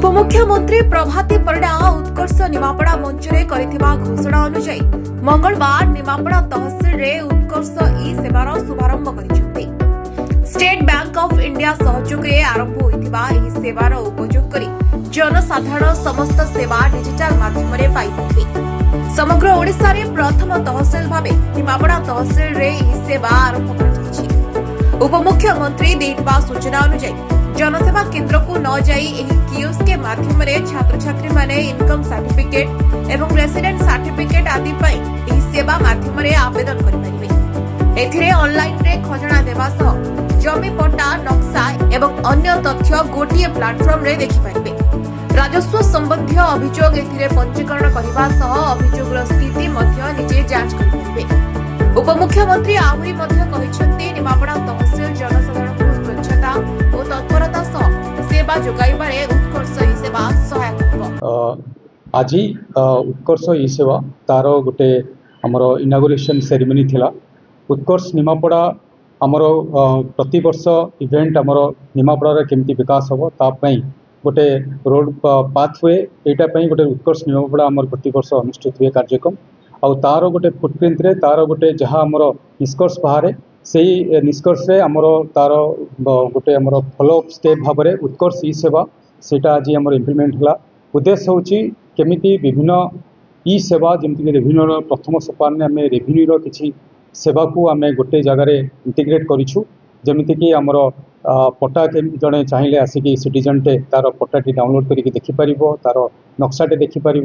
उपमुख्यमंत्री प्रभाती परिडा उत्कर्ष निमापड़ा मंच रे करिथिबा घोषणा अनुसार मंगलवार निमापड़ा तहसील रे उत्कर्ष ई सेवार शुभारंभ करिसेंती। स्टेट बैंक ऑफ इंडिया सहयोग रे आरंभ होइथिबा ई सेवार उपयोग करी जनसाधारण समस्त सेवा डिजिटल माध्यम रे पाइबे। समग्र ओडिशा रे प्रथम तहसील भाबे निमापड़ा तहसील रे ई सेवा आरंभ कराଯାଇଛି। उपमुख्यमंत्री देथिबा सूचना अनुसार जनसेवा केन्द्र को न जाई एही कियोस्क के माध्यम रे छात्र छात्री माने इनकम सर्टिफिकेट एवं रेसिडेंट सर्टिफिकेट आदि पई एही सेवा माध्यम रे आवेदन करि परिबे। एथिरे ऑनलाइन रे खजना देबा सह जमी पट्टा नक्शा एवं अन्य तथ्य गोटिए प्लेटफॉर्म रे देखि परिबे। राजस्व संबंधी अभियोग एथिरे पंजीकरण करबा सह अभियोगर स्थिति मध्य निजे जांच करि परिबे। उपमुख्यमंत्री आहुरी मध्य कहिसंती निमापड़ा तहसील जनसाधारण स्वच्छता और तत्परता सह सेवा जोगाइबारे उत्कर्ष ई सेवा सहायक होबो। आज उत्कर्ष ई सेवा तार गोटे हमर इनागुरेशन सेरेमनी थिला। उत्कर्ष निमापड़ा हमर प्रति वर्ष इवेंट हमर निमापड़ा रे केमती विकास होबो ता पई गोटे रोड पाथवे एटा पई गोटे उत्कर्ष निमापड़ा हमर प्रति वर्ष अनुष्ठित हुए कार्यक्रम और तार गोटे फुटप्रिंट रे तार गोटे जहाँ हमर निष्कर्ष बाहर से निष्कर्ष रे हमर तार गोटे हमर फॉलो स्टेप भाव में उत्कर्ष ई सेवा सेटा आज हमर इम्प्लीमेंट होला। उद्देश्य होची केमिति विभिन्न ई सेवा जमती रेभिन्यू प्रथम सोपान आम रेभिन्यू किसी सेवा को आम गोटे जगार इंटीग्रेट करूँ जमीती कि आमर पट्टा के जड़े चाहिए आसिक सिटीजन टे तार पट्टाटी डाउनलोड करके देखिपर तार नक्शाटे देखिपर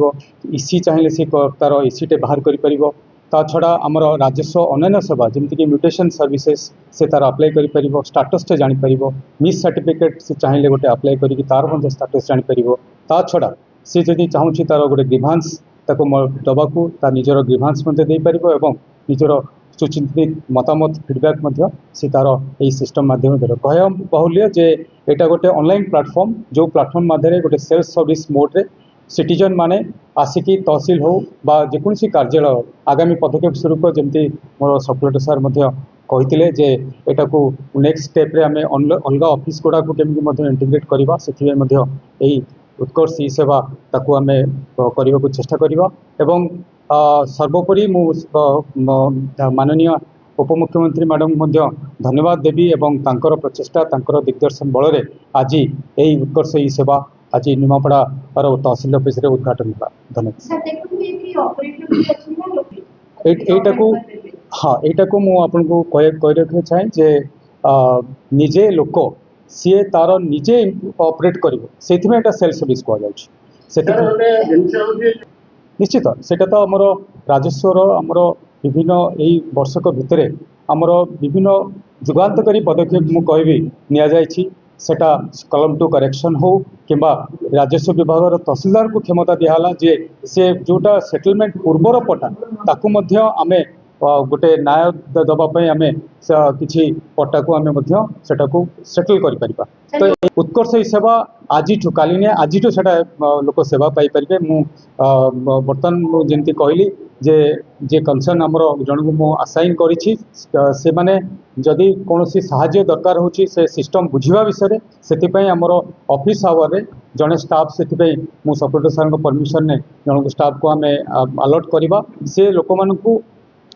इसी चाहिए सी तार इसी टे बाहर कर ता छड़ा आमर राजस्व अन्य सेवा जमीती कि म्यूटेशन सर्विसेस से तार अप्लाई कर स्टाटस टे जापर मिस सर्टिफिकेट से चाहिए गोटे अप्लाई करके तार स्टाटस जापर ता छड़ा सी जदि चाहूँगी तार गोटे ग्रीभांस दबाकू तार निजर ग्रीभांस देपर एवं निजर सुचिंतित मतामत फीडबैक से तार यही सिस्टम माध्यम कह बहुल्य जे एटा गोटे ऑनलाइन प्लेटफॉर्म जो प्लेटफॉर्म माध्यम गोटे सेल्फ सर्विस मोड रे सिटीजन माने आसिकी तहसील हो बा जेकोसी कार्यालय आगामी पदक्षेप स्वरूप जमती मोर सब्डिरेक्टर सार कही जे एटा को नेक्स्ट स्टेप रे आमे अलग ऑफिस गुड़ा को केमती इंटीग्रेट करवा से यही उत्कर्ष ई सेवा ताकू आमे करने को चेष्टा करवा एवं सर्वोपरि मु माननीय उपमुख्यमंत्री मैडम धन्यवाद देवी एवं तांकर प्रचेष्टा तांकर दिग्दर्शन बल रे आज यही उत्कर्ष ई सेवा आज निमापड़ा तहसील ऑफिस रे उद्घाटन हुआ। धन्यवाद। हाँ एटा को मु आपन को कह रखे चाहे जे निजे लोक सी तार निजे ऑपरेट करिवो सेथिमे एटा सेल्फ सर्विस को निश्चित सेटा तो आमर राजस्वर आमर विभिन्न यही वर्षक भितर आमर विभिन्न जुगान्तकारी पदक्षेप मु कहबी निया जायछि सेटा कलम टू करेक्शन हो किंबा राजस्व विभाग तहसीलदार को क्षमता दिहाला जे से जोटा सेटलमेंट पूर्वर पट्टा ताकू मध्य आमे गोटे न्याय दबाई आम किसी पट्टा को आम सेटल कर तो उत्कर्ष ई सेवा आज काली नहीं आज लोक सेवा पाइपर मु बर्तमान मुझे कहली जे कंसर्न आमर जन को मु आसाइन से माने जदि कौन साहाय्य दरकार होची से सिस्टम बुझा विषय से आमर ऑफिस आवर रे जड़े स्टाफ से मु सब्डिरेक्टर सार परमिशन ने जन स्टाफ को आम अलर्ट करवा से लोक मानू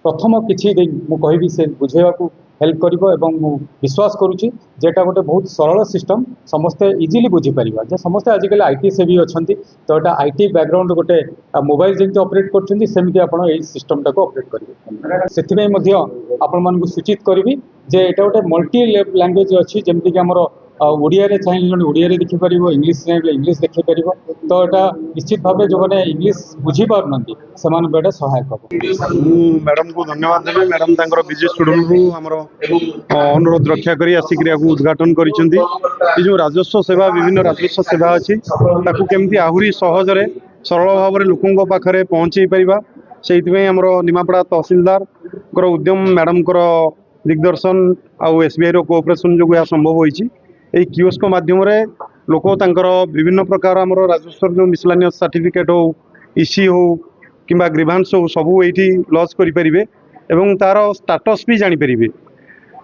प्रथम किसी मु कहबी से बुझेवा को हेल्प करिवो एवं मु विश्वास करुच्ची जेटा गोटे बहुत सरल सिस्टम समस्ते इजिली बुझी परिबा जे समस्ते आजिकल आईटी से भी अछंती तो एटा आईटी बैकग्राउंड गोटे मोबाइल जेंति ऑपरेट करछंती सेमिति आपण एई सिस्टम टाको ऑपरेट करिवे सेथिमे मध्य आपण मानकु सूचित करबी जे एटा गोटे मल्टी लैंग्वेज अछि जेमति कि हमर ओडिया रे चाहिए जन ओडिया रे देखि परिबो इंग्लिश चाहिए इंग्लिश देखि परिबो तो एटा निश्चित भाव जो मैंने इंग्लिश बुझी पारनती सेमान बेटा सहायक हो। मैडम को धन्यवाद देबे मैडम तांकर बिजी स्टूडेंट रु हमर अनुरोध रक्षा करी आसिक उद्घाटन करिसेंती ए जो राजस्व सेवा विभिन्न राजस्व सेवा अछि ताकू केमती आहुरी सहज रे सरल भाव रे लोकन पाखरे पहुंची परिबा सेइतमे हमर निमापड़ा तहसीलदार कर उद्यम मैडम कर दिग्दर्शन आ एसबीआई रो कोऑपरेशन जो या संभव होईची এই কিওস্ক মাধ্যমে লোক তাঁর বিভিন্ন প্রকার আমার রাজস্ব जो मिसलानियस सर्टिफिकेट हो इसी हो किंबा ग्रीभांस हो सबू ये लॉन्च करें एवं तार स्टाटस भी जानीपर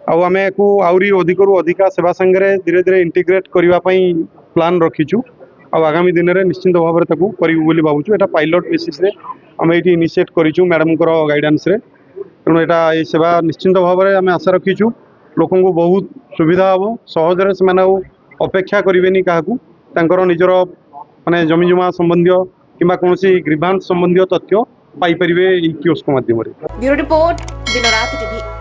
आम को आहरी अधिक अधिका सेवा सांगे धीरे धीरे इंटीग्रेट करने प्लान रखीचु आगामी दिन में निश्चिंत भाव में करूँ भावुँ एटा पायलट बेसिस आम ये इनिशिएट करूँ मैडम गाइडेंस तेणु यहाँ ये सेवा निश्चिंत भाव में आम आशा रखीचु लोक बहुत सुविधा हम सहजरे से अपेक्षा करेनि क्या निजर माने जमीजमा संबंधी कि कौन ग्रीवांस संबंधी तथ्य पाइपर कियोस्क माध्यम। ब्यूरो रिपोर्ट दिनरात टीवी।